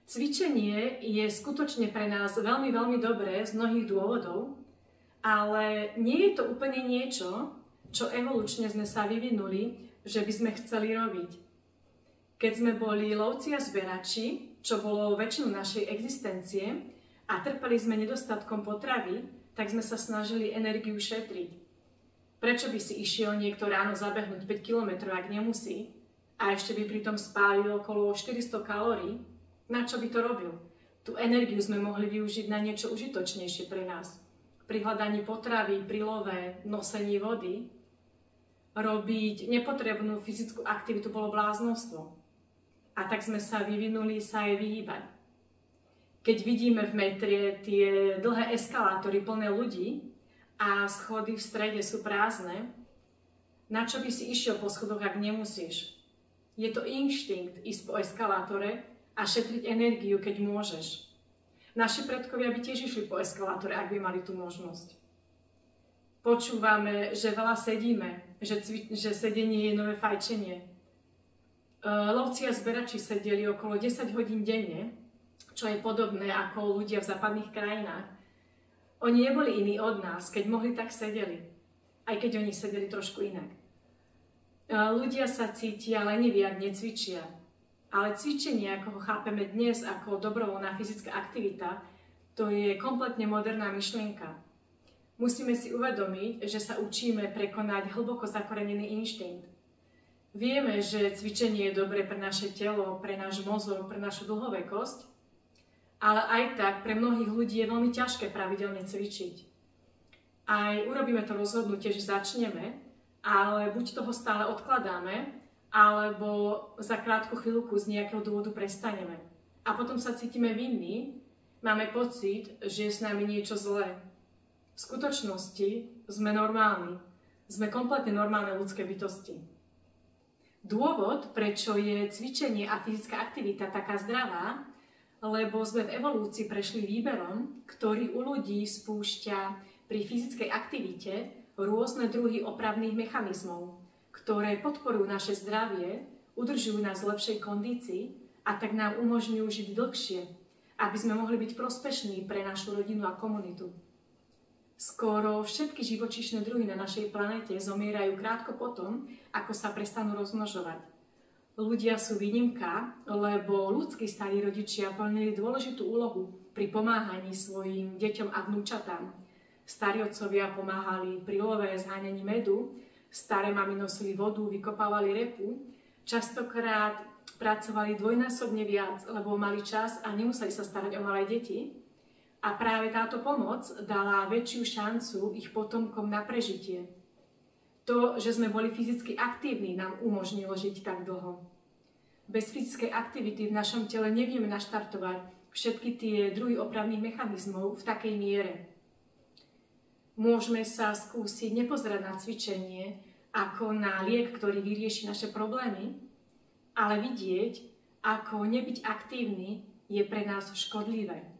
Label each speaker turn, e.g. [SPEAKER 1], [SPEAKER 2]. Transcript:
[SPEAKER 1] Cvičenie je skutočne pre nás veľmi, veľmi dobré z mnohých dôvodov, ale nie je to úplne niečo, čo evolučne sme sa vyvinuli, že by sme chceli robiť. Keď sme boli lovci a zberači, čo bolo väčšinu našej existencie, a trpeli sme nedostatkom potravy, tak sme sa snažili energiu šetriť. Prečo by si išiel niekto ráno zabehnúť 5 km, ak nemusí, a ešte by pritom spálil okolo 400 kalórií? Na čo by to robil? Tú energiu sme mohli využiť na niečo užitočnejšie pre nás. Pri hľadaní potravy, pri love, nosení vody. Robiť nepotrebnú fyzickú aktivitu bolo bláznostvo. A tak sme sa vyvinuli sa jej vyhýbať. Keď vidíme v metre tie dlhé eskalátory plné ľudí a schody v strede sú prázdne, na čo by si išiel po schodoch, ak nemusíš? Je to inštinkt ísť po eskalátore a šetriť energiu, keď môžeš. Naši predkovia by tiež išli po eskalátore, ak by mali tú možnosť. Počúvame, že veľa sedíme, že sedenie je nové fajčenie. Lovci a zberači sedeli okolo 10 hodín denne, čo je podobné ako ľudia v západných krajinách. Oni neboli iní od nás, keď mohli, tak sedeli. Aj keď oni sedeli trošku inak. Ľudia sa cítia leniví, ak necvičia. Ale cvičenie, ako ho chápeme dnes, ako dobrovoľná fyzická aktivita, to je kompletne moderná myšlienka. Musíme si uvedomiť, že sa učíme prekonať hlboko zakorenený inštinkt. Vieme, že cvičenie je dobré pre naše telo, pre náš mozog, pre našu dlhovekosť, ale aj tak pre mnohých ľudí je veľmi ťažké pravidelne cvičiť. Aj urobíme to rozhodnutie, že začneme, ale buď toho stále odkladáme, alebo za krátku chvíľku z nejakého dôvodu prestaneme. A potom sa cítime vinní, máme pocit, že je s nami niečo zlé. V skutočnosti sme normálni. Sme kompletne normálne ľudské bytosti. Dôvod, prečo je cvičenie a fyzická aktivita taká zdravá, lebo sme v evolúcii prešli výberom, ktorý u ľudí spúšťa pri fyzickej aktivite rôzne druhy opravných mechanizmov, ktoré podporujú naše zdravie, udržujú nás v lepšej kondícii a tak nám umožňujú žiť dlhšie, aby sme mohli byť prospešní pre našu rodinu a komunitu. Skoro všetky živočíšne druhy na našej planéte zomierajú krátko potom, ako sa prestanú rozmnožovať. Ľudia sú výnimka, lebo ľudskí starí rodičia plnili dôležitú úlohu pri pomáhaní svojim deťom a vnúčatám. Starí otcovia pomáhali pri love, zháňaní medu, staré mamy nosili vodu, vykopávali repu, častokrát pracovali dvojnásobne viac, lebo mali čas a nemuseli sa starať o malé deti. A práve táto pomoc dala väčšiu šancu ich potomkom na prežitie. To, že sme boli fyzicky aktívni, nám umožnilo žiť tak dlho. Bez fyzickej aktivity v našom tele nevieme naštartovať všetky tie druhy opravných mechanizmov v takej miere. Môžeme sa skúsiť nepozerať na cvičenie ako na liek, ktorý vyrieši naše problémy, ale vidieť, ako nebyť aktívny je pre nás škodlivé.